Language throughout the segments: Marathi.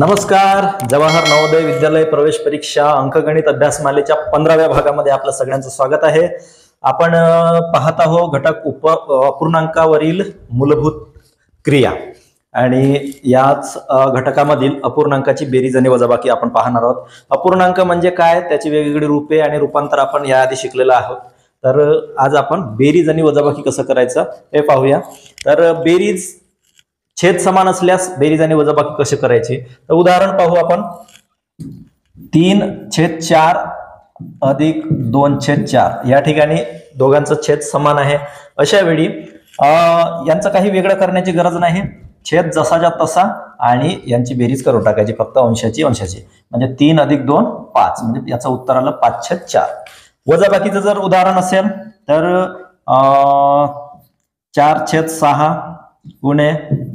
नमस्कार. जवाहर नवोदय विद्यालय प्रवेश परीक्षा अंकगणित अभ्यासमालेच्या 15व्या भागामध्ये आपलं सगळ्यांचं स्वागत आहे. आपण पाहत आहोत घटक अपूर्णांकावरील मूलभूत क्रिया आणि याच घटकामधील अपूर्णांकाची बेरीज आणि वजाबाकी आपण पाहणार आहोत. अपूर्णांक म्हणजे काय, त्याची वेगवेगळी रूपे आणि रूपांतर आपण याआधी शिकलेलं आहोत. तर आज आपण बेरीज आणि वजाबाकी कसं करायचं हे पाहूया. तर बेरीज छेद समान असल्यास बेरीज आणि वजाबाकी कशी करायची, तर उदाहरण पाहू आपण. 3/4 अधिक 2/4 या ठिकाणी दोघांचं छेद समान आहे. अशा वेळी यांचं काही वेगळं करण्याची गरज नाही. छेद जसाच्या तसा आणि यांची बेरीज करून टाकायची, फक्त अंशाची. म्हणजे 3 अधिक 2 5, म्हणजे याचं उत्तर आलं 5/4. वजाबाकीचं जर उदाहरण असेल तर 4/6 गुणे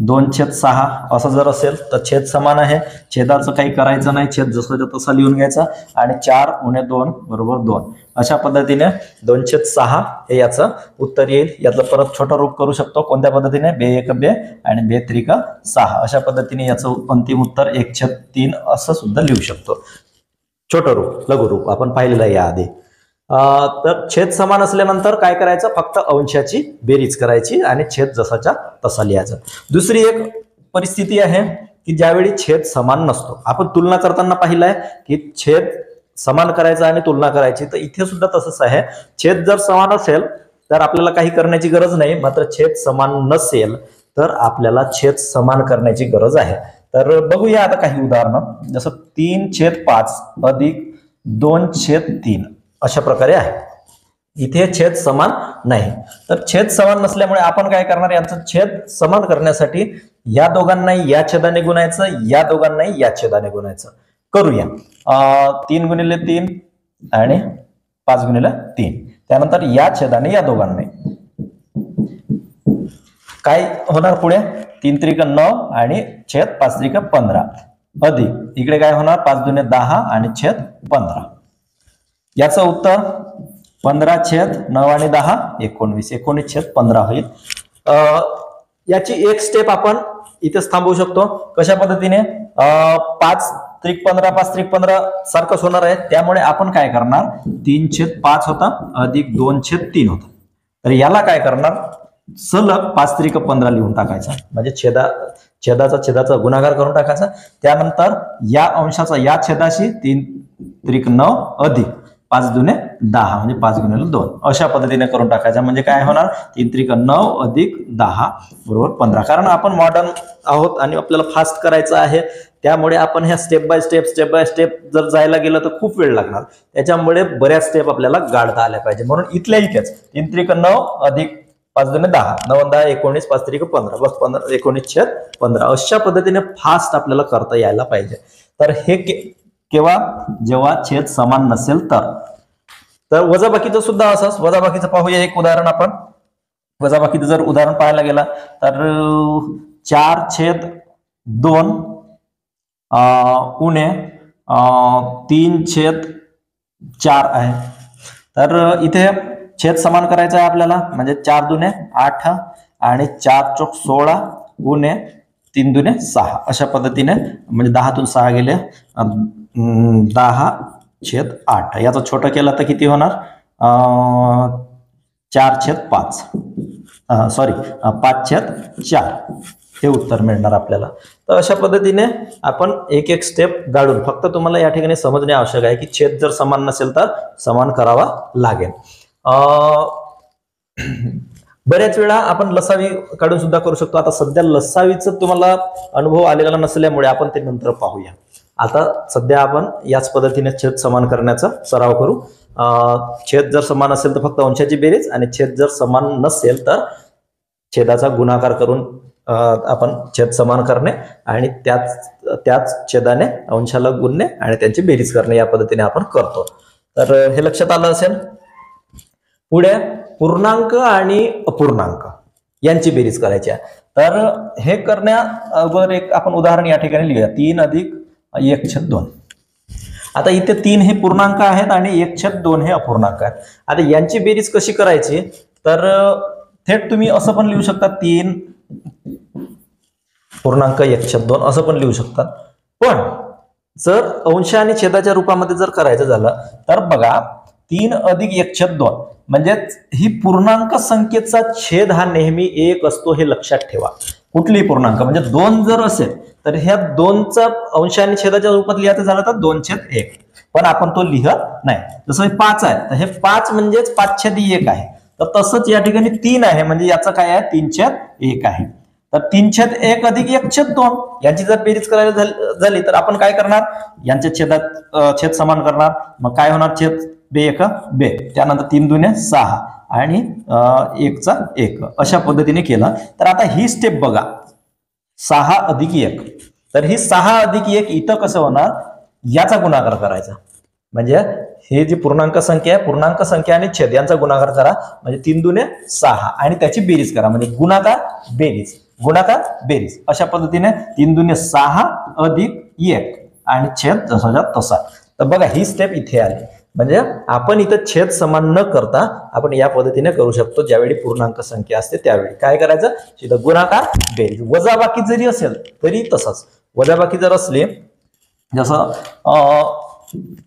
2/6 असं जर असेल तर छेद समान आहे. छेदाचं काही करायचं नाही, छेद जसाच्या तसा लिहून घ्यायचा आणि 4 गुणे 2 बरोबर 2. अशा पद्धतीने 2/6 हे याचं उत्तर येईल. यातलं परत छोटं रूप करू शकतो. कोणत्या पद्धतीने? 2 1 2 आणि 2 3 6 अशा पद्धतीने याचं अंतिम उत्तर 1/3 असं सुद्धा लिहू शकतो. छोटं रूप, लघु रूप आपण पाहिलेलं आहे याआधी. तर छेद समान असल्यानंतर काय करायचं, फक्त अंशाची बेरीज करायची आणि छेद जसाच्या तसा लिहायचा. दुसरी एक परिस्थिती आहे की ज्यावेळी छेद समान नसतो. आपण तुलना करताना पाहिलंय की छेद समान करायचा आणि तुलना करायची, तर इथे सुद्धा तसंच आहे. छेद जर समान असेल तर आपल्याला काही करण्याची गरज नाही, मात्र छेद समान नसेल तर आपल्याला छेद समान करण्याची गरज आहे. तर बघूया आता काही उदाहरणं. जसं 3/5 अधिक 2/3 अशा प्रकारे आहे. इथे छेद समान नाही, तर छेद समान नसल्यामुळे आपण काय करणार, यांचं छेद समान करण्यासाठी या दोघांनाही या छेदाने गुणायचं, या दोघांनाही या छेदाने गुणायचं. करूया. 3 × 3 आणि 5 × 3. त्यानंतर या छेदाने या दोघांनाही काय होणार पुढे, 3 त्रिक 9 आणि छेद 5 त्रिक 15 अधिक इकडे काय होणार, 5 दुने 10 आणि छेद 15. याचं उत्तर 15/9 आणि 10 19. 19/15 होईल. याची एक स्टेप आपण इथेच थांबवू शकतो. कशा पद्धतीने? 5 त्रिक 15 5 त्रिक 15 सारखंच होणार आहे. त्यामुळे आपण काय करणार, 3/5 होता अधिक 2/3 होता. तर याला काय करणार, सलग 5 त्रिक 15 लिहून टाकायचा. म्हणजे छेदाचा गुणाकार करून टाकायचा. त्यानंतर या अंशाचा या छेदाशी 3 त्रिक 9 अधिक 5 दुने 10 म्हणजे 5 × 2 अशा पद्धतीने करून टाकायचा. म्हणजे काय होणार, 3 त्रिक 9 अधिक 10 बरोबर 15. कारण आपण मॉडर्न आहोत आणि आपल्याला फास्ट करायचं आहे, त्यामुळे आपण ह्या स्टेप बाय स्टेप जर जायला गेलं तर खूप वेळ लागणार. त्याच्यामुळे बऱ्याच स्टेप आपल्याला गाळता आल्या पाहिजे. म्हणून इथल्या इथेच 3 त्रिक 9 अधिक 5 दुने 10 9 10 19 5 त्रिक 15 बस 19/15 अशा पद्धतीने फास्ट आपल्याला करता यायला पाहिजे. तर हे केव्हा, जेव्हा छेद समान नसेल तर वजाबाकीचं सुद्धा असंच. वजाबाकीचं पाहूया एक उदाहरण आपण. वजाबाकीचं जर उदाहरण पाहायला गेला तर 4/2 उणे 3/4 आहे. तर इथे छेद समान करायचा आहे आपल्याला. म्हणजे 4 दुने 8 आणि 4 चौक 16 गुणे 3 दुने 6 अशा पद्धतीने. म्हणजे 10 तून 6 गेले 10/8. याचं छोटं केलं तर किती होणार, 4/5 सॉरी 5/4 हे उत्तर मिळणार आपल्याला. तर अशा पद्धतीने आपण एक एक स्टेप गाळून, फक्त तुम्हाला या ठिकाणी समजणे आवश्यक आहे की छेद जर समान नसेल तर समान करावा लागेल. बऱ्याच वेळा आपण लसावी काढून सुद्धा करू शकतो. आता सध्या लसावीचं तुम्हाला अनुभव आलेला नसल्यामुळे आपण ते नंतर पाहूया. आता सध्या आपण याच पद्धतीने छेद समान करण्याचा सराव करू. छेद जर समान असेल तर फक्त अंशाची बेरीज, आणि छेद जर समान नसेल तर छेदाचा गुणाकार करून आपण छेद समान करणे आणि त्याच छेदाने अंशाला गुणणे आणि त्यांची बेरीज करणे, या पद्धतीने आपण करतो. तर हे लक्षात आलं असेल. पुढे पूर्णांक आणि अपूर्णांक यांची बेरीज करायची आहे. तर हे करण्या अगोदर एक आपण उदाहरण या ठिकाणी लिहूया. 3 अधिक 1/2. आता इथे 3 हे पूर्णांक आहेत आणि 1/2 हे अपूर्णांक आहेत. आता यांची बेरीज कशी करायची, तर थेट तुम्ही असं पण लिहू शकता, 3 पूर्णांक 1/2 असं पण लिहू शकतात. पण जर अंश आणि छेदाच्या रूपामध्ये जर करायचं झालं तर बघा 3 अधिक 1/2 म्हणजे ही पूर्णांक संख्येचा छेद हा नेहमी 1 असतो, हे लक्षात ठेवा. कुठलीही पूर्णांक म्हणजे 2 जर असेल तर ह्या 2चा अंश आणि छेदाच्या रूपात लिहायचं झालं तर 2/1, पण आपण तो लिहत नाही. जसं 5 आहे तर हे 5 म्हणजेच 5/1 आहे. तर तसंच या ठिकाणी 3 आहे म्हणजे याचं काय आहे 3/1 आहे. तर 3/1 अधिक 1/2 यांची जर बेरीज करायला झाली तर आपण काय करणार, यांच्या छेदात छेद समान करणार. मग काय होणार, छेद बे 1 बे, त्यानंतर 3 दुने 6 आणि 1चा 1 अशा पद्धतीने केलं. तर आता ही स्टेप बघा 6 अधिक 1, तर ही 6 अधिक 1 इथं कसं होणार, याचा गुणाकार करायचा. म्हणजे हे जी पूर्णांक संख्या आहे, पूर्णांक संख्या आणि छेद यांचा गुणाकार करा म्हणजे 3 दुने 6 आणि त्याची बेरीज करा म्हणजे गुणाकार बेरीज, गुणाकार बेरीज अशा पद्धतीने 3 दुने 6 अधिक 1 आणि छेद जसाच्या तसा. तर बघा ही स्टेप इथे आली. म्हणजे आपण इथं छेद समान न करता आपण या पद्धतीने करू शकतो. ज्यावेळी पूर्णांक संख्या असते त्यावेळी काय करायचं, सीधा गुणाकार बेरीज. वजाबाकी जरी असेल तरी तसंच, वजाबाकी जर असली जसं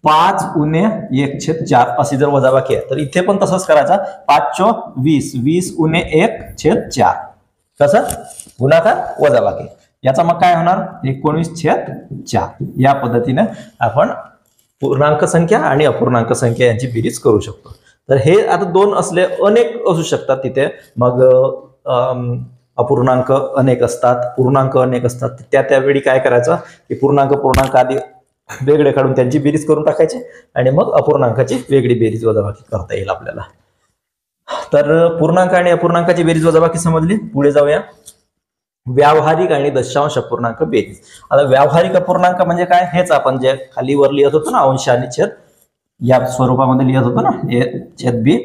5 उणे 1/4 अशी जर वजाबाकी आहे तर इथे पण तसंच करायचा. 5×4 = 20 उणे 1/4 कसं गुणाकार वजाबाकी. याचा मग काय होणार 19/4. या पद्धतीने आपण पूर्णांक संख्या आणि अपूर्णांक संख्या यांची बेरीज करू शकतो. तर हे आता 2 असले अनेक असू शकतात तिथे, मग अपूर्णांक अनेक असतात, पूर्णांक अनेक असतात. त्यावेळी काय करायचं की पूर्णांक आधी वेगळे काढून त्यांची बेरीज करून टाकायची आणि मग अपूर्णांकाची वेगळी बेरीज वजाबाकी करता येईल आपल्याला. तर पूर्णांक आणि अपूर्णांकाची बेरीज वजाबाकी समजली. पुढे जाऊया व्यावहारिक आणि दशांश अपूर्णांक बेरीज. आता व्यावहारिक अपूर्णांक म्हणजे काय, हेच आपण जे खाली वर लिहित होतो ना अंश आणि छेद या स्वरूपामध्ये लिहित होतो ना A/B,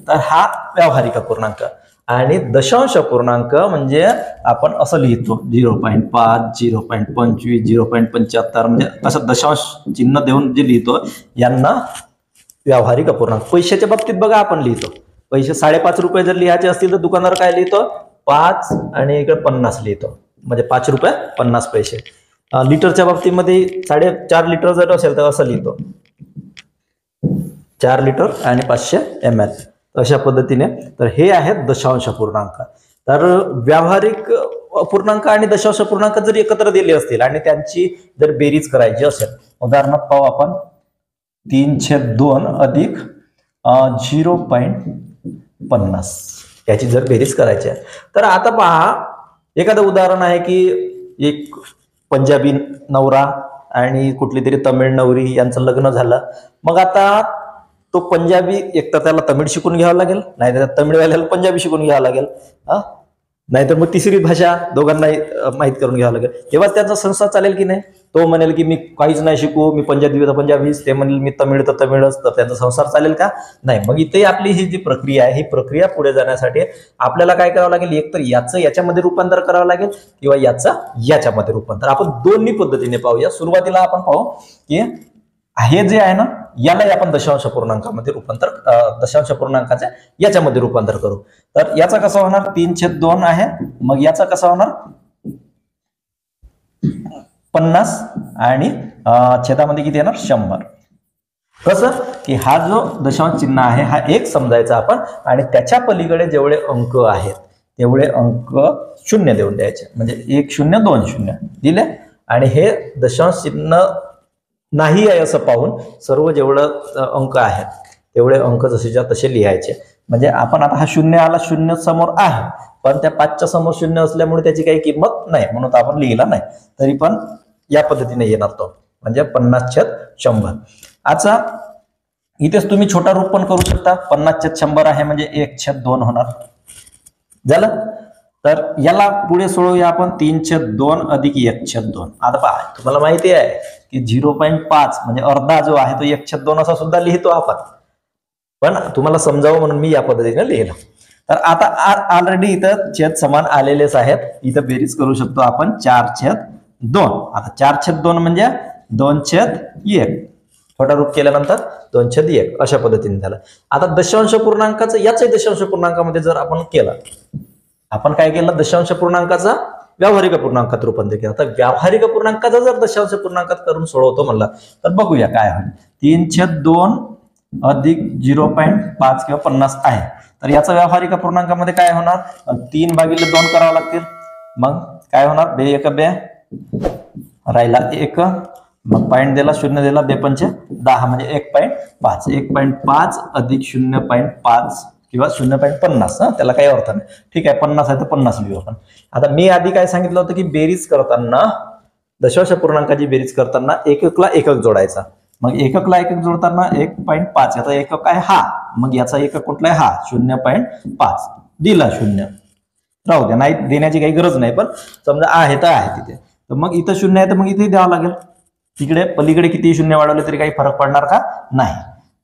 तर हा व्यावहारिक अपूर्णांक. आणि दशांश अपूर्णांक म्हणजे आपण असं लिहितो 0.5 0.25 0.75 म्हणजे असं दशांश चिन्ह देऊन जे लिहितो यांना व्यावहारिक अपूर्णांक. पैशाच्या बाबतीत बघा आपण लिहितो पैसे 5.5 रुपये जर लिहायचे असतील तर दुकानदार काय लिहितो 5 आणि इकडे 50 लिहितो म्हणजे 5 रुपये 50 पैसे. लिटरच्या बाबतीमध्ये 4.5 लिटर जर असेल तर असं लिहितो 4 लिटर आणि 500 ml अशा पद्धतीने. तर हे आहेत दशांश अपूर्णांक. तर व्यावहारिक अपूर्णांक आणि दशांश अपूर्णांक जर एकत्र दिले असतील आणि त्यांची जर बेरीज करायची असेल, उदाहरणार्थ पाहू आपण 3/2 अधिक 0.50 याची जर बेरीज करायची आहे. तर आता पहा एखादं उदाहरण आहे की एक पंजाबी नवरा आणि कुठली तरी तमिळ नवरी यांचं लग्न झालं. मग आता तो पंजाबी एक तर त्याला तमिळ शिकून घ्यावं लागेल, नाही तर तमिळवाल्याला पंजाबी शिकून घ्यावं लागेल, नाहीतर मग तिसरी भाषा दोघांना माहीत करून घ्यावं लागेल. तेव्हा त्याचा संसार चालेल की नाही. तो म्हणेल की मी काहीच नाही शिकू, मी पंजाबी तर पंजाबीच, ते म्हणेल मी तमिळ तर तमिळच, तर त्यांचा संसार चालेल का, नाही. मग इथे आपली ही जी प्रक्रिया आहे ही प्रक्रिया पुढे जाण्यासाठी आपल्याला काय करावं लागेल, एक तर याचं याच्यामध्ये रूपांतर करावं लागेल किंवा याचं याच्यामध्ये रूपांतर. आपण दोन्ही पद्धतीने पाहूया. सुरुवातीला आपण पाहू की हे जे आहे ना याला आपण दशांश पूर्णांकामध्ये रूपांतर, दशांश पूर्णांकाच्या याच्यामध्ये रूपांतर करू. तर याचा कसा होणार 3/2 आहे. मग याचा कसा होणार 50 आणि छेदामध्ये किती येणार 100. कसं की हा जो दशांश चिन्ह आहे हा एक समजायचा आपण आणि त्याच्या पलीकडे जेवढे अंक आहेत तेवढे अंक 0 देऊन द्यायचे. म्हणजे 1 0 2 0 दिले आणि हे दशांश चिन्ह नाही आहे असं पाहून सर्व जेवढं अंक आहेत तेवढे अंक जसेच्या तसे लिहायचे. म्हणजे आपण आता हा 0 आला, 0 समोर आहे पण त्या 5च्या समोर 0 असल्यामुळे त्याची काही किंमत नाही म्हणून आपण लिहिला नाही, तरी पण या पद्धतीने येणार तो म्हणजे 50/100. आता इथेच तुम्ही छोटा रूप पण करू शकता. 50/100 आहे म्हणजे 1/2 होणार झालं. तर याला पुढे सोडवूया आपण 3/2 अधिक 1/2. आता पहा तुम्हाला माहिती आहे की 0.5 म्हणजे अर्धा जो आहे तो 1/2 असा सुद्धा लिहितो आपण, पण तुम्हाला समजावं म्हणून मी या पद्धतीने लिहिलं. तर आता ऑलरेडी इथं छेद समान आलेलेच आहेत. इथं बेरीज करू शकतो आपण 4/2. आता 4/2 म्हणजे 2/1. छोटा रूप केल्यानंतर 2/1 अशा पद्धतीने झालं. आता दशांश पूर्णांकाचं याच दशांश पूर्णांकामध्ये जर आपण केलं, आपण काय केलं दशांश पूर्णांकाचा व्यावहारिक पूर्णांकात रूपांतर केलं. आता व्यावहारिक पूर्णांकाचा जर दशांश पूर्णांकात करून सोडवतो म्हणलं तर बघूया काय होईल. 3/2 अधिक 0.5 किंवा 50 आहे. तर याचा व्यावहारिक पूर्णांकामध्ये काय होणार, 3/2 करावं लागतील. मग काय होणार, 2 1 2 राहिला 1, मग पॉईंट दिला, 0 दिला, 2 5 10 म्हणजे 1.5. 1.5 अधिक 0.5 किंवा 0.50. त्याला काही अर्थ नाही. ठीक आहे, 50 आहे तर 50 लिहू आपण. आता मी आधी काय सांगितलं होतं की बेरीज करताना, दशांश पूर्णांकाची बेरीज करताना एककला एकक जोडायचा. मग एककला एकक जोडताना 1.5, याचा एकक आहे हा, मग याचा एकक कुठला आहे हा, 0.5 दिला, 0 राहू द्या, नाही देण्याची काही गरज नाही, पण समजा आहे तर आहे तिथे. तर मग इथं 0 आहे तर मग इथे द्यावं लागेल. तिकडे पलीकडे किती 0 वाढवले तरी काही फरक पडणार का नाही.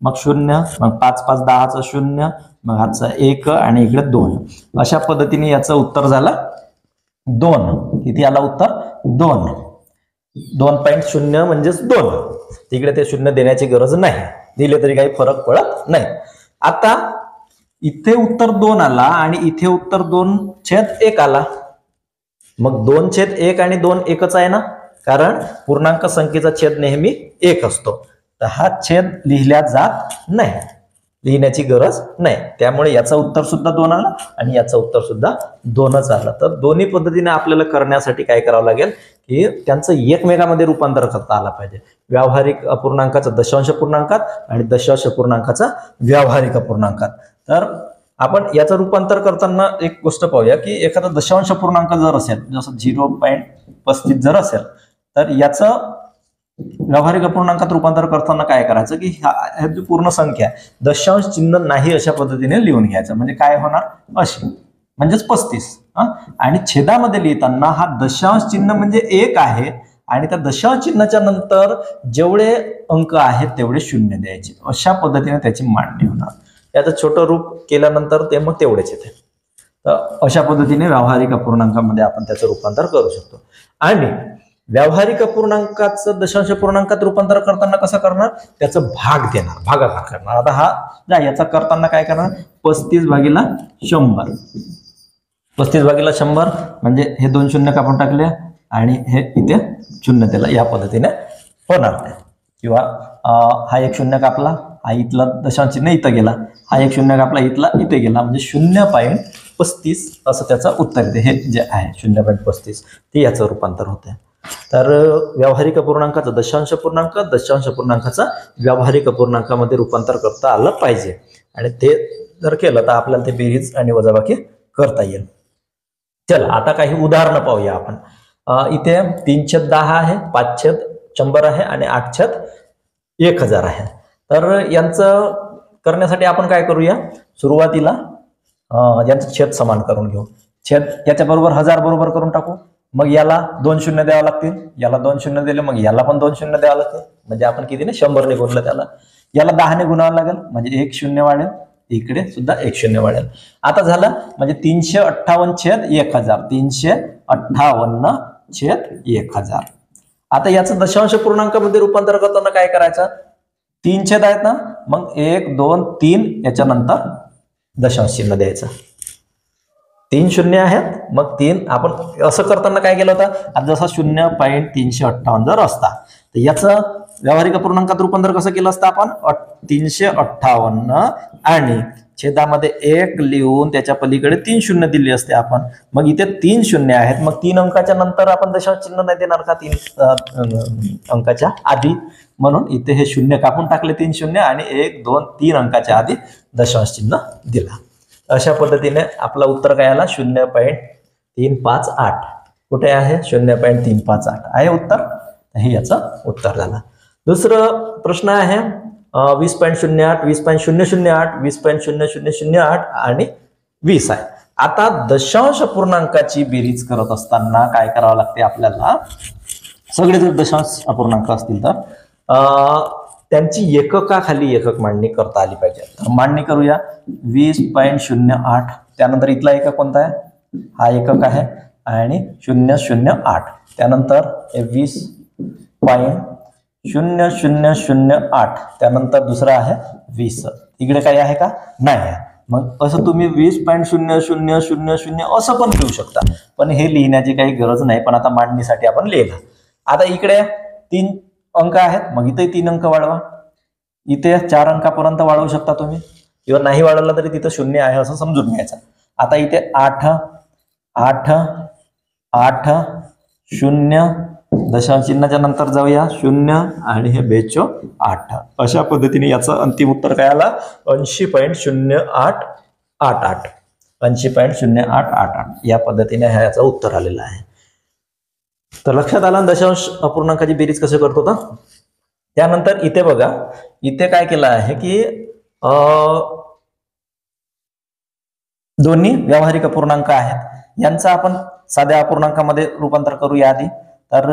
मग 0, मग 5 5 10चं 0, मग हाचा 1 आणि इकडे 2. अशा पद्धतीने याचं उत्तर झालं 2. किती आला उत्तर, 2. 2.0 म्हणजेच 2. तिकडे ते 0 देण्याची गरज नाही, दिले तरी काही फरक पडत नाही. आता इथे उत्तर 2 आला आणि इथे उत्तर 2/1 आला. मग 2/1 आणि 2 एकच आहे ना, कारण पूर्णांक संख्येचा छेद नेहमी 1 असतो. तर हा छेद लिहिल्या जात नाही, लिहिण्याची गरज नाही. त्यामुळे याचं उत्तर सुद्धा 2 आला आणि याचं उत्तर सुद्धा 2च आलं. तर दोन्ही पद्धतीने आपल्याला करण्यासाठी काय करावं लागेल की त्यांचं एकमेकांमध्ये रूपांतर करता आलं पाहिजे. व्यावहारिक अपूर्णांकाचं दशांश पूर्णांकात आणि दशांश पूर्णांकाचा व्यावहारिक अपूर्णांकात. तर आपण याचं रूपांतर करताना एक गोष्ट पाहूया की एखादा दशांश पूर्णांक जर असेल, जसं 0.35 जर असेल, तर याचं व्यावहारिक अपूर्णांकात रूपांतर करताना काय करायचं की ह्या जी पूर्ण संख्या आहे दशांश चिन्ह नाही अशा पद्धतीने लिहून घ्यायचं. म्हणजे काय होणार, अशी म्हणजेच 35. आणि छेदामध्ये लिहिताना हा दशांश चिन्ह म्हणजे 1 आहे आणि त्या दशांश चिन्हाच्या नंतर जेवढे अंक आहेत तेवढे 0 द्यायचे. अशा पद्धतीने त्याची मांडणी होणार. याचं छोटं रूप केल्यानंतर ते मग तेवढेच येते. तर अशा पद्धतीने व्यावहारिक अपूर्णांकामध्ये आपण त्याचं रूपांतर करू शकतो. आणि व्यावहारिक अपूर्णांकाचं दशांश पूर्णांकात रूपांतर करताना कसं करणार, त्याचं भाग देणार, भागाकार करणार. आता हा याचा करताना काय करणार, 35/100. 35/100 म्हणजे हे 2 शून्य कापून टाकले आणि हे इथे 0 दिला, या पद्धतीने होणार ते. किंवा हा 1 शून्य कापला, हा इथला दशांश चिन्ह इथं गेला, हा 1 शून्य कापला इथला इथे गेला, म्हणजे 0.35 असं त्याचं उत्तर येते. हे जे आहे 0.35 ते याचं रूपांतर होते. तर व्यावहारिक अपूर्णांकाचं दशांश पूर्णांक, दशांश पूर्णांकाचा व्यावहारिक अपूर्णांकामध्ये रूपांतर करता आलं पाहिजे. आणि ते जर केलं तर आपल्याला ते बेरीज आणि वजाबाकी करता येईल. चला आता काही उदाहरणं पाहूया आपण. इथे 3/10 आहे, 5/100 आहे आणि 8/1000 आहे. तर यांचं करण्यासाठी आपण काय करूया, सुरुवातीला यांचं छेद समान करून घेऊ. छेद याच्या बरोबर 1000 बरोबर करून टाकू. मग याला 2 शून्य द्यावं लागतील, याला 2 शून्य दिले, मग याला पण 2 शून्य द्यावं लागतील. म्हणजे आपण कितीने 100 ने गुणलं त्याला. याला 10 ने गुणावं लागेल म्हणजे 1 शून्य वाढेल, इकडे सुद्धा 1 शून्य वाढेल. आता झालं म्हणजे 358/1000. 358/1000. आता याचं दशांश पूर्णांकामध्ये रूपांतर करताना काय करायचं, 3 छेद आहेत ना, मग 1 2 3 याच्या नंतर दशांश चिन्ह द्यायचं. 3 शून्य आहेत, मग 3 आपण असं करताना काय केलं होतं, आता जसा 0.358 जर असता तर याचं व्यावहारिक अपूर्णांकात रूपांतर कसं केलं असतं आपण, 358 आणि छेदामध्ये 1 लिहून त्याच्या पलीकडे 3 शून्य दिली असते आपण. मग इथे 3 शून्य आहेत, मग 3 अंकाच्या नंतर आपण दशांश चिन्ह नाही देणार का 3 अंकाच्या आधी, म्हणून इथे हे शून्य कापून टाकले 3 शून्य आणि 1 2 3 अंकाच्या आधी दशांश चिन्ह दिला. अशा पद्धतीने आपला उत्तर काय आला, 0.358. कुठे आहे 0.358 आहे उत्तर. हे याचं उत्तर झालं. दुसरं प्रश्न आहे 20.08, 20.008, 20.0008 आणि 20 आहे. आता दशांश पूर्णांकाची बेरीज करत असताना काय करावं लागते आपल्याला, सगळे जर दशांश अपूर्णांक असतील तर त्यांची एककाखाली एकक मांडणी करता आली पाहिजे. तर मांडणी करूया. 20.08, त्यानंतर इथला एकक कोणता आहे, हा एकक आहे आणि 008. त्यानंतर 20.0008, त्यानंतर दुसरा आहे 20. इकडे काही आहे का, नाही आहे. मग असं तुम्ही 20.0000 असं पण लिहू शकता, पण हे लिहिण्याची काही गरज नाही, पण आता मांडणीसाठी आपण लिहिलं. आता इकडे 3 अंक आहेत, मग इथे 3 अंक वाढवा. इथे 4 अंकापर्यंत वाढवू शकता तुम्ही, किंवा नाही वाढवलं तरी तिथं 0 आहे असं समजून घ्यायचं. आता इथे 8 8 8 0 दशांश चिन्हाच्या नंतर जाऊया 0 आणि हे 8. अशा पद्धतीने याचं अंतिम उत्तर काय आला? 80.0888. 80.0888 या पद्धतीने ह्याचं उत्तर आलेलं आहे. तर लक्षात आलं दशांश अपूर्णांकाची बेरीज कसे करतो तर. त्यानंतर इथे बघा, इथे काय केलं आहे की दोन्ही व्यावहारिक अपूर्णांक आहेत, यांचा आपण साध्या अपूर्णांकामध्ये रूपांतर करूया आधी. तर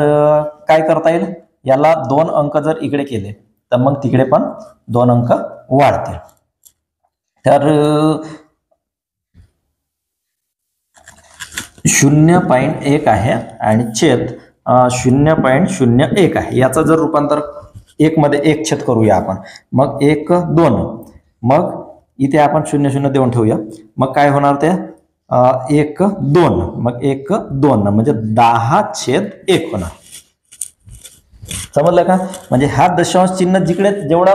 काय करता येईल, याला 2 अंक जर इकडे केले तर मग तिकडे पण 2 अंक वाढतील. तर 0.1 आहे आणि छेद 0.01 आहे. याचं जर रूपांतर 1 मध्ये 1 छेद करूया आपण, मग 1 2, मग इथे आपण 0 0 देऊन ठेवूया. मग काय होणार ते 1 2, मग 1 2 म्हणजे 10/1 होणार. समजलं का? म्हणजे हा दशांश चिन्ह जिकडे जेवढा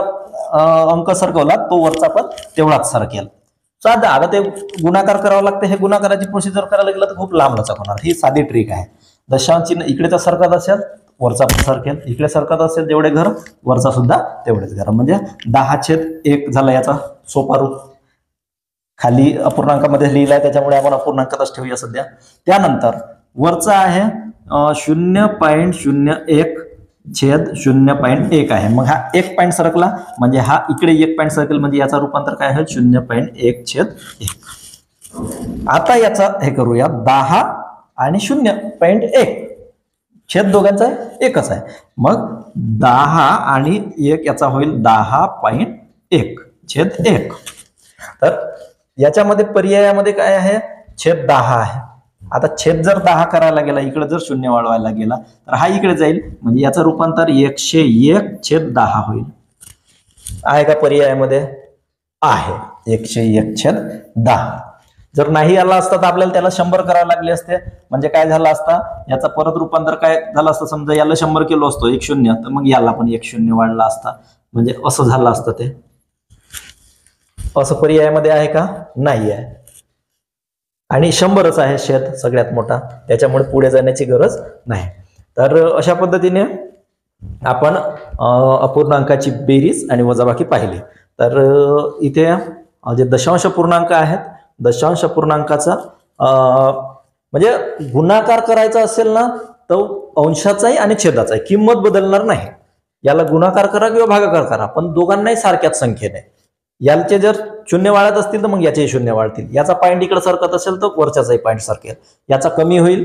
अंक सरकवला तो वरचा पण तेवढाच सरकेल. साधा. आता ते गुणाकार करावं लागतं, हे गुणाकाराची प्रोसिजर करायला गेलं तर खूप लांब लचक होणार. ही साधी ट्रिक आहे. दशांश चिन्ह इकडे तर सरकत असेल वरचा पण सरकेल, इकडे सरकत असेल जेवढे घर वरचा सुद्धा तेवढेच घर, म्हणजे 10/1 झाला याचा सोपा रूप. खाली अपूर्णांकामध्ये लिहिलाय त्याच्यामुळे आपण अपूर्णांकातच ठेवूया सध्या. त्यानंतर वरचा आहे 0.01 छेद 0.1 आहे. मग हा 1 पॉईंट सरकला म्हणजे हा इकडे 1 पॉईंट सरकेल, म्हणजे याचा रूपांतर काय होईल 0.1 छेद 1. आता याचा हे करूया 10 आणि 0.1 छेद दोघांचा एकच आहे. मग 10 आणि 1 याचा होईल 10.1 छेद 1. तर याच्यामध्ये पर्यायामध्ये काय आहे, छेद 10 आहे. आता छेद जर 10 करायला गेला, इकडे जर 0 वाढवायला गेला तर हा इकडे जाईल, म्हणजे याचं रूपांतर 101 छेद 10 होईल. आहे का पर्यायामध्ये? आहे. 101 छेद 10. जर नाही आला असता तर आपल्याला त्याला 100 करावे लागले असते. म्हणजे काय झालं असता, याचा परत रूपांतर काय झालं असतं, समजा याला 100 केलो असतो 1 0, तर मग याला पण 1 0 वाढला असता, म्हणजे असं झालं असतं ते. असं पर्यायामध्ये आहे का? नाही आहे. आणि 100च आहे छेद सगळ्यात मोठा, त्याच्यामुळे पुढे जाण्याची गरज नाही. तर अशा पद्धतीने आपण अपूर्णांकाची बेरीज आणि वजाबाकी पाहिली. तर इथे जे दशांश पूर्णांक आहेत, दशांश पूर्णांकाचा म्हणजे गुणाकार करायचा असेल ना तर अंशाचाही आणि छेदाचाही किंमत बदलणार नाही. याला गुणाकार करा किंवा भागाकार करा, पण दोघांनाही सारख्याच संख्येने. याचे जर 0 वाढत असतील तर मग याचेही 0 वाढतील. याचा पॉईंट इकडे सरकत असेल तर वरच्याचाही पॉईंट सरकेल. याचा कमी होईल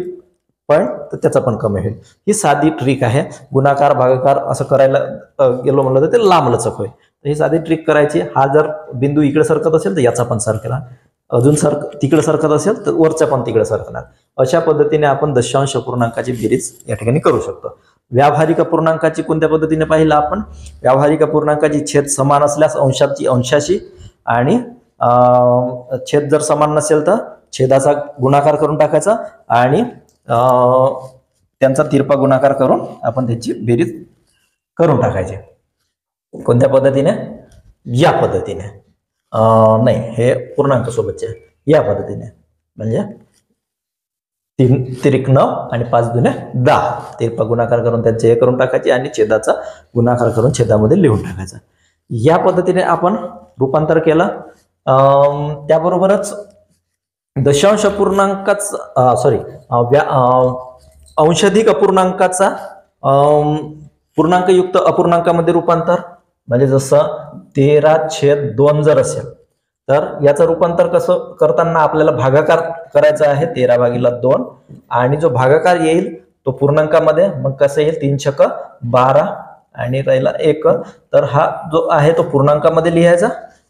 पॉईंट तर त्याचा पण कमी होईल. ही साधी ट्रिक आहे. गुणाकार भागाकार असं करायला गेलो म्हणलं तर ते लांबलचक होईल. ही साधी ट्रिक करायची. हा जर बिंदू इकडे सरकत असेल तर याचा पण सरकला, अजून तिकडे सरकत असेल तर वरच्या पण तिकडे सरकणार. अशा पद्धतीने आपण दशांश अपूर्णांकाची बेरीज या ठिकाणी करू शकतो. व्यावहारिक अपूर्णांकाची कोणत्या पद्धतीने पाहिलं आपण? व्यावहारिक अपूर्णांकाची छेद समान असल्यास अंशाची अंशाशी, आणि छेद जर समान नसेल तर छेदाचा गुणाकार करून टाकायचा आणि त्यांचा तिरपा गुणाकार करून आपण त्याची बेरीज करून टाकायची. कोणत्या पद्धतीने? या पद्धतीने. नाही, हे पूर्णांक सोबतचे या पद्धतीने, म्हणजे 3 तिरिक 9 आणि 5 दुने 10 तिरपा गुणाकार करून त्यांचे हे करून टाकायचे आणि छेदाचा गुणाकार करून छेदामध्ये लिहून टाकायचा. या पद्धतीने आपण रूपांतर केलं. त्याबरोबरच दशांश अपूर्णांकाचा अंशाधिक अपूर्णांकाचा पूर्णांकयुक्त अपूर्णांकामध्ये रूपांतर, म्हणजे जसं 13/2 जर असेल तर याचं रूपांतर कसं करताना आपल्याला भागाकार करायचा आहे 13/2, आणि जो भागाकार येईल तो पूर्णांकामध्ये, मग कसं येईल 3 छक 12 आणि राहिला 1, तर हा जो आहे तो पूर्णांकामध्ये लिहायचा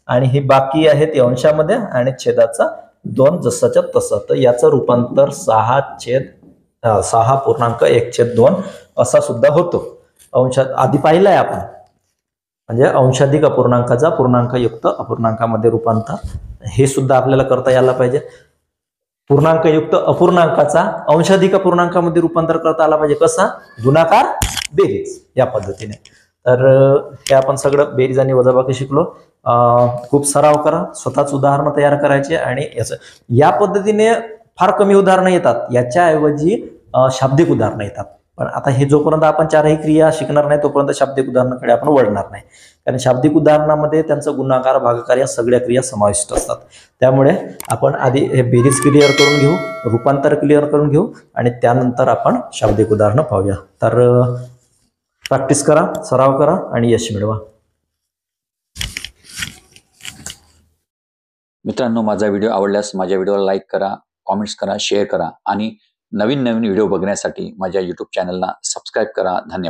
आणि ही बाकी आहे ती अंशामध्ये आणि छेदाचा 2 जसाच्या तसं. तर याचं रूपांतर 6.1/2 असा सुद्धा होतो. अंशात आधी पाहिलाय आपण. म्हणजे अंशाधिक अपूर्णांकाचा पूर्णांकयुक्त अपूर्णांकामध्ये रूपांतर, हे सुद्धा आपल्याला करता यायला पाहिजे. पूर्णांकयुक्त अपूर्णांकाचा अंशाधिक अपूर्णांकामध्ये रूपांतर करता आला पाहिजे. कसा? गुणाकार बेरीज या पद्धतीने. तर हे आपण सगळं बेरीज आणि वजाबाकी शिकलो. खूप सराव करा, स्वतःच उदाहरणं तयार करायचे आणि या पद्धतीने फार कमी उदाहरणं येतात, याच्याऐवजी शाब्दिक उदाहरणं येतात. पण आता हे जोपर्यंत आपण चारही क्रिया शिकणार नाही तोपर्यंत शाब्दिक उदाहरणाकडे आपण वळणार नाही, कारण शाब्दिक उदाहरणामध्ये त्यांचं गुणाकार भागाकार या सगळ्या क्रिया समाविष्ट असतात. त्यामुळे आपण आधी हे बेरीज क्लिअर करून घेऊ, रूपांतर क्लिअर करून घेऊ आणि त्यानंतर आपण शाब्दिक उदाहरणं पाहूया. तर प्रॅक्टिस करा, सराव करा आणि यश मिळवा. मित्रांनो, माझा व्हिडिओ आवडल्यास माझ्या व्हिडिओला लाईक करा, कॉमेंट्स करा, शेअर करा आणि नवीन व्हिडिओ बघण्यासाठी माझ्या YouTube चॅनलला सबस्क्राईब करा. धन्यवाद.